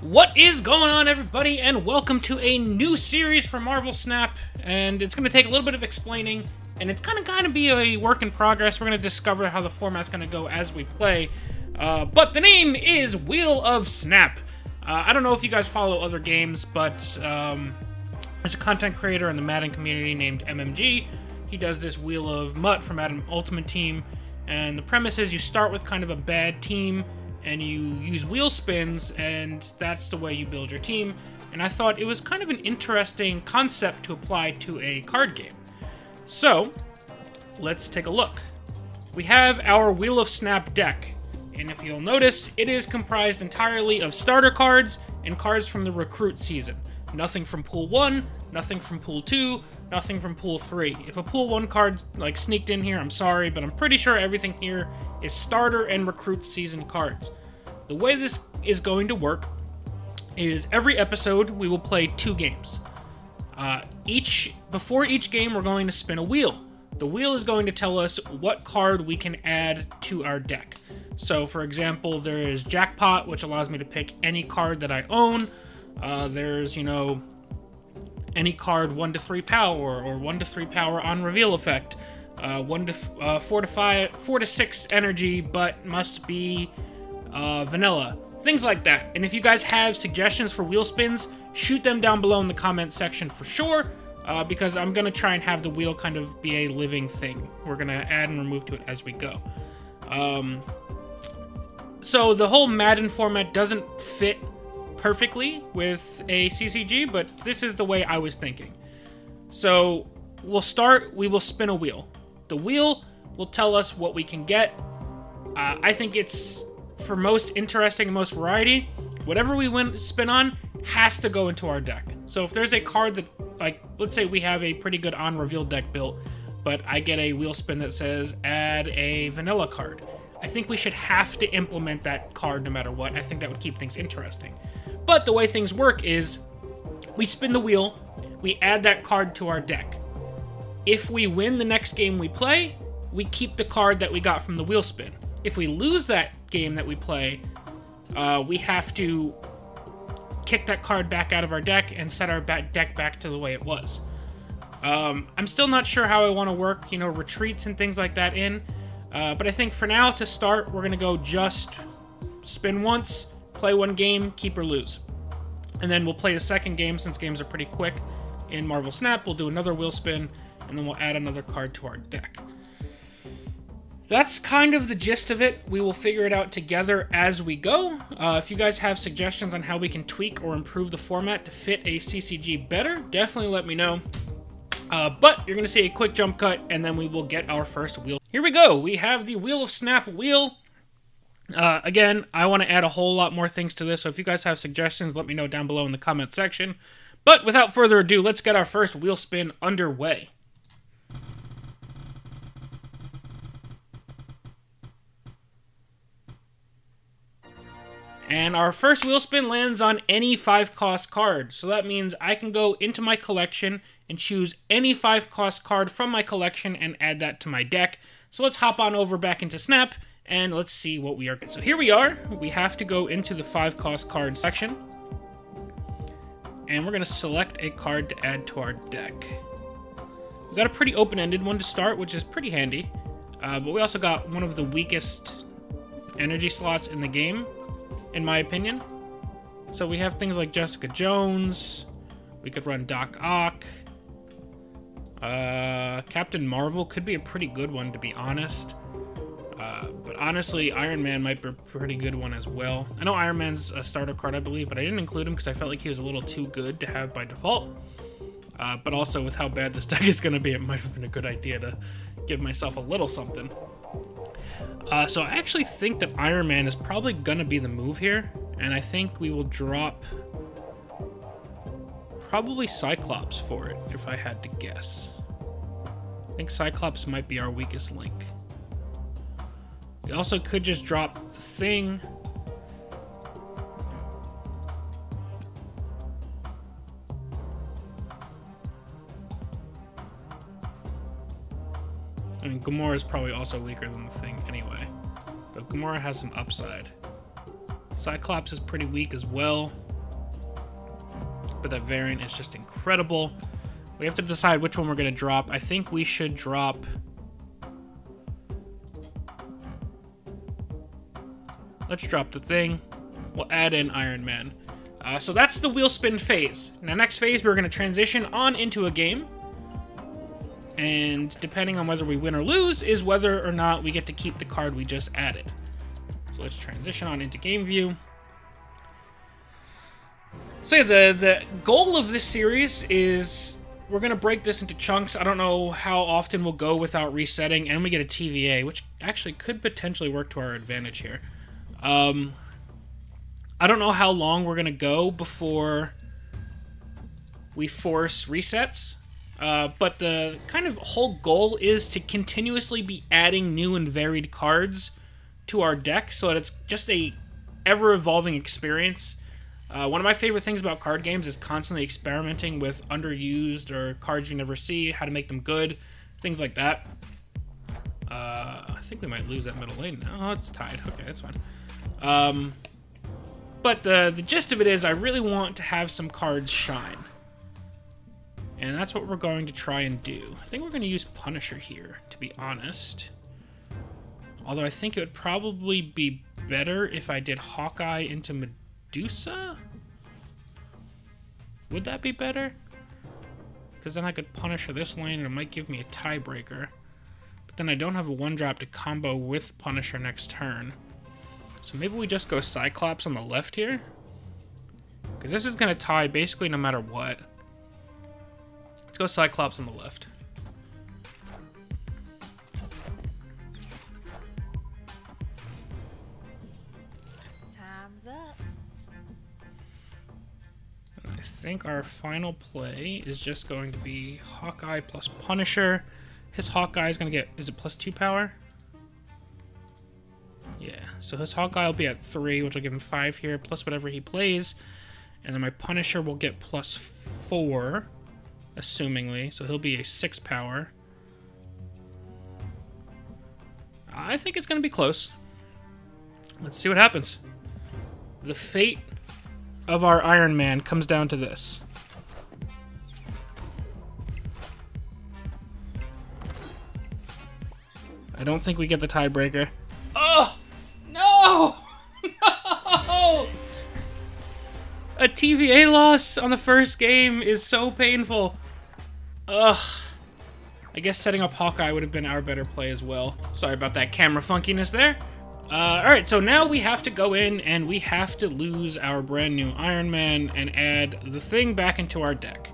What is going on, everybody, and welcome to a new series for Marvel Snap, and it's going to take a little bit of explaining, and it's kind of going to be a work in progress. We're going to discover how the format's going to go as we play, but the name is Wheel of Snap. I don't know if you guys follow other games, but there's a content creator in the Madden community named MMG. He does this Wheel of Mutt for Madden Ultimate Team, and the premise is you start with kind of a bad team, and you use wheel spins, and that's the way you build your team. And I thought it was kind of an interesting concept to apply to a card game. So, let's take a look. We have our Wheel of Snap deck, and if you'll notice, it is comprised entirely of starter cards and cards from the recruit season. Nothing from Pool 1, nothing from Pool 2, nothing from Pool 3. If a Pool 1 card like sneaked in here, I'm sorry, but I'm pretty sure everything here is starter and recruit season cards. The way this is going to work is every episode we will play 2 games. Before each game, we're going to spin a wheel. The wheel is going to tell us what card we can add to our deck. So, for example, there is Jackpot, which allows me to pick any card that I own. There's, any card 1 to 3 power, or 1 to 3 power on reveal effect. 4 to 6 energy, but must be vanilla. Things like that. And if you guys have suggestions for wheel spins, shoot them down below in the comment section for sure, because I'm going to try and have the wheel kind of be a living thing. We're going to add and remove to it as we go. So the whole Madden format doesn't fit perfectly with a CCG, but this is the way I was thinking. So we will spin a wheel. The wheel will tell us what we can get. I think it's, for most interesting and most variety, whatever we spin on has to go into our deck. So if there's a card that, like, let's say we have a pretty good on-reveal deck built, but I get a wheel spin that says add a vanilla card, I think we should have to implement that card no matter what. I think that would keep things interesting. But the way things work is we spin the wheel, we add that card to our deck. If we win the next game we play, we keep the card that we got from the wheel spin. If we lose that game that we play, we have to kick that card back out of our deck and set our deck back to the way it was. I'm still not sure how I want to work, retreats and things like that in. But I think for now, to start, we're going to go just spin once, play 1 game, keep or lose. And then we'll play a second game, since games are pretty quick. In Marvel Snap, we'll do another wheel spin, and then we'll add another card to our deck. That's kind of the gist of it. We will figure it out together as we go. If you guys have suggestions on how we can tweak or improve the format to fit a CCG better, definitely let me know. But you're going to see a quick jump cut, and then we will get our first wheel. Here we go. We have the Wheel of Snap wheel. Again, I want to add a whole lot more things to this, so if you guys have suggestions, let me know down below in the comment section. But without further ado, let's get our first wheel spin underway. And our first wheel spin lands on any 5-cost card. So that means I can go into my collection and choose any 5-cost card from my collection and add that to my deck. So let's hop on over back into Snap and let's see what we are getting. So here we are. We have to go into the 5-cost card section. And we're going to select a card to add to our deck. We've got a pretty open-ended one to start, which is pretty handy. But we also got one of the weakest energy slots in the game, in my opinion. So we have things like Jessica Jones. We could run Doc Ock. Captain Marvel could be a pretty good one, to be honest. But honestly, Iron Man might be a pretty good one as well. I know Iron Man's a starter card, I believe, but I didn't include him because I felt like he was a little too good to have by default. But also, with how bad this deck is going to be, it might have been a good idea to give myself a little something. So I actually think that Iron Man is probably going to be the move here, and I think we will drop probably Cyclops for it, if I had to guess. I think Cyclops might be our weakest link. We also could just drop the Thing. I mean, Gamora is probably also weaker than the Thing anyway. But Gamora has some upside. Cyclops is pretty weak as well. but that variant is just incredible. We have to decide which one we're going to drop. I think we should drop... Let's drop the thing. We'll add in Iron Man. So that's the wheel spin phase. Now, next phase, we're going to transition on into a game. And depending on whether we win or lose is whether or not we get to keep the card we just added. So let's transition on into game view. So yeah, the goal of this series is we're going to break this into chunks. I don't know how often we'll go without resetting, and we get a TVA, which actually could potentially work to our advantage here. I don't know how long we're going to go before we force resets, but the kind of whole goal is to continuously be adding new and varied cards to our deck so that it's just a ever-evolving experience. One of my favorite things about card games is constantly experimenting with underused or cards you never see, how to make them good, things like that. I think we might lose that middle lane now. Oh, it's tied. Okay, that's fine. But the gist of it is I really want to have some cards shine. And that's what we're going to try and do. I think we're going to use Punisher here, to be honest. Although I think it would probably be better if I did Hawkeye into Medusa? Would that be better? Because then I could Punisher this lane and it might give me a tiebreaker. But then I don't have a 1-drop to combo with Punisher next turn. So maybe we just go Cyclops on the left here? Because this is going to tie basically no matter what. Let's go Cyclops on the left. Time's up. And I think our final play is just going to be Hawkeye plus Punisher. His Hawkeye is going to get, is it +2 power? Yeah, so his Hawkeye will be at 3, which will give him 5 here, plus whatever he plays. And then my Punisher will get +4, assumingly. So he'll be a 6 power. I think it's going to be close. Let's see what happens. The fate of our Iron Man comes down to this. I don't think we get the tiebreaker. Oh! No! No! A TVA loss on the first game is so painful. Ugh. I guess setting up Hawkeye would have been our better play as well. Sorry about that camera funkiness there. Alright, so now we have to go in and we have to lose our brand new Iron Man and add the thing back into our deck.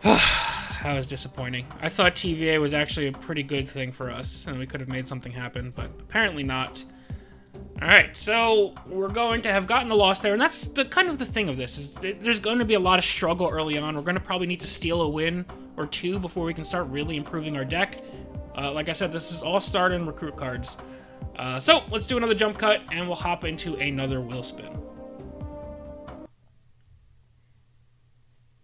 That was disappointing. I thought TVA was actually a pretty good thing for us, and we could have made something happen, but apparently not. Alright, so we're going to have gotten the loss there, and that's the kind of the thing of this, is there's going to be a lot of struggle early on. We're going to probably need to steal a win or two before we can start really improving our deck. Like I said, this is all start and recruit cards. So let's do another jump cut, and we'll hop into another wheel spin.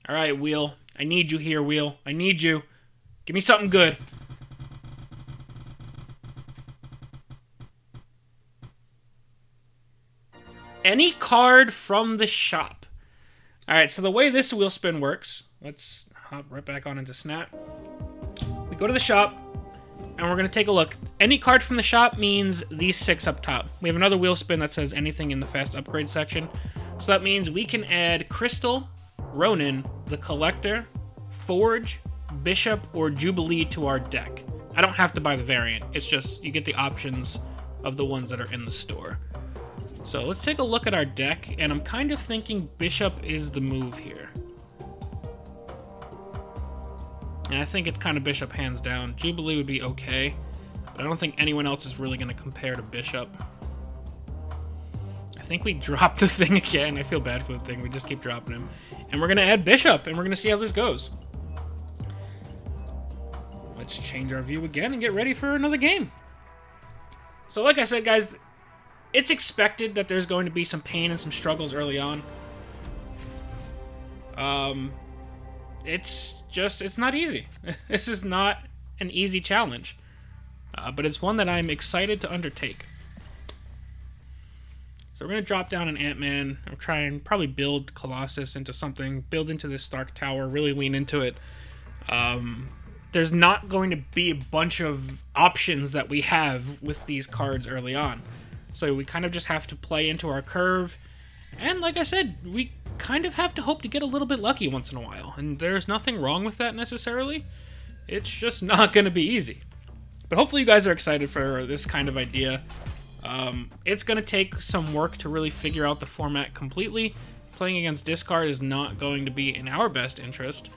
Alright, wheel. I need you here, wheel. I need you. Give me something good. Any card from the shop. Alright, so the way this wheel spin works, let's hop right back on into Snap. We go to the shop, and we're going to take a look. Any card from the shop means these 6 up top. We have another wheel spin that says anything in the fast upgrade section. So that means we can add Crystal, Ronin, the Collector, Forge, Bishop, or Jubilee to our deck. I don't have to buy the variant. It's just you get the options of the ones that are in the store. So let's take a look at our deck, and I'm kind of thinking Bishop is the move here. And I think it's kind of Bishop hands down. Jubilee would be okay, but I don't think anyone else is really going to compare to Bishop. I think we dropped the thing again. I feel bad for the thing. We just keep dropping him. And we're going to add Bishop, and we're going to see how this goes. Let's change our view again and get ready for another game. So like I said, guys, it's expected that there's going to be some pain and some struggles early on. It's not easy. This is not an easy challenge. But it's one that I'm excited to undertake. So we're going to drop down an Ant-Man. I'm trying probably build Colossus into something. Build into this Stark Tower. Really lean into it. There's not going to be a bunch of options that we have with these cards early on. So we kind of just have to play into our curve. And like I said, we kind of have to hope to get a little bit lucky once in a while. And there's nothing wrong with that necessarily. It's just not going to be easy. But hopefully you guys are excited for this kind of idea. It's going to take some work to really figure out the format completely. Playing against discard is not going to be in our best interest.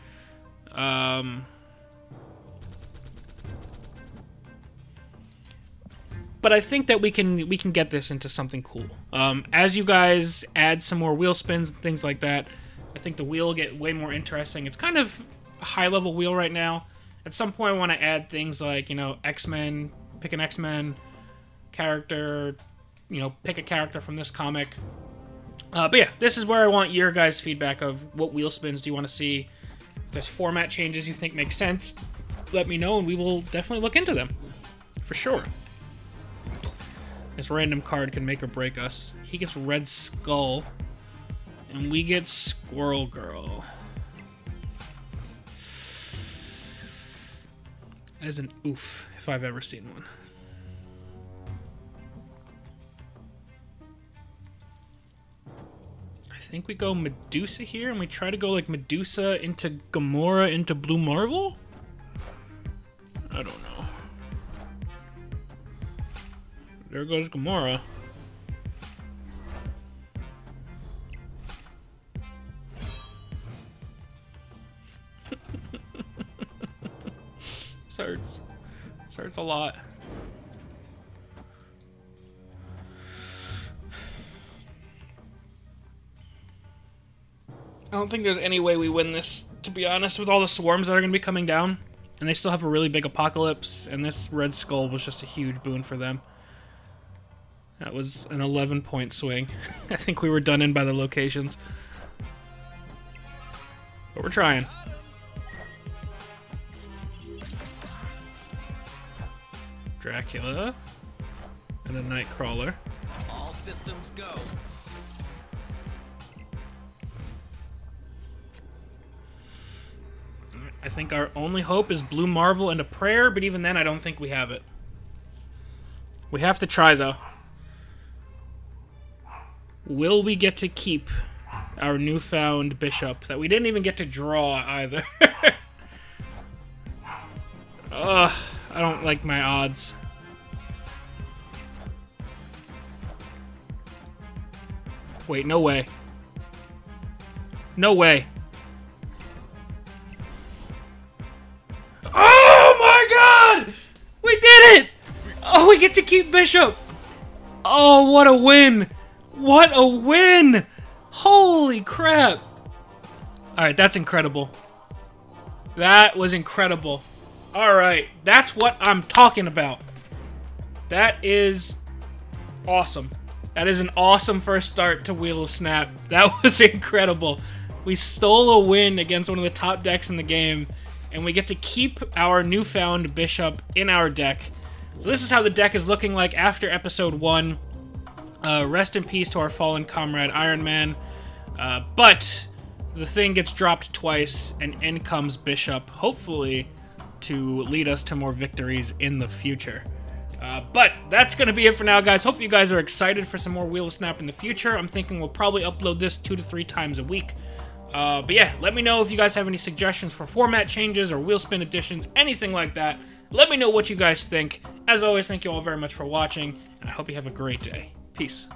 But I think that we can get this into something cool. As you guys add some more wheel spins and things like that, I think the wheel will get way more interesting. It's kind of a high-level wheel right now. At some point, I want to add things like, you know, X-Men, pick an X-Men character, you know, pick a character from this comic. But yeah, this is where I want your guys' feedback of what wheel spins do you want to see. If there's format changes you think make sense, let me know, and we will definitely look into them. For sure. This random card can make or break us. He gets Red Skull, and we get Squirrel Girl. That is an oof, if I've ever seen one. I think we go Medusa here, and we try to go like Medusa into Gamora into Blue Marvel? I don't know. There goes Gamora. This hurts. This hurts a lot. I don't think there's any way we win this, to be honest, with all the swarms that are going to be coming down. And they still have a really big apocalypse, and this Red Skull was just a huge boon for them. That was an 11-point swing. I think we were done in by the locations. But we're trying. Dracula. And a Nightcrawler. All systems go. I think our only hope is Blue Marvel and a prayer, but even then I don't think we have it. We have to try, though. Will we get to keep our newfound bishop that we didn't even get to draw either? Ugh, I don't like my odds. Wait, no way. No way. Oh my god! We did it! Oh, we get to keep bishop! Oh, what a win! What a win! Holy crap! Alright, that's incredible. That was incredible. Alright, that's what I'm talking about. That is awesome. That is an awesome first start to Wheel of Snap. That was incredible. We stole a win against one of the top decks in the game, and we get to keep our newfound bishop in our deck. So this is how the deck is looking like after episode 1. Rest in peace to our fallen comrade Iron Man. But the thing gets dropped twice, and in comes Bishop, hopefully to lead us to more victories in the future. But that's going to be it for now, guys. Hopefully you guys are excited for some more Wheel of Snap in the future. I'm thinking we'll probably upload this 2 to 3 times a week. But yeah, let me know if you guys have any suggestions for format changes or wheel spin additions, anything like that. Let me know what you guys think. As always, thank you all very much for watching, and I hope you have a great day. Peace.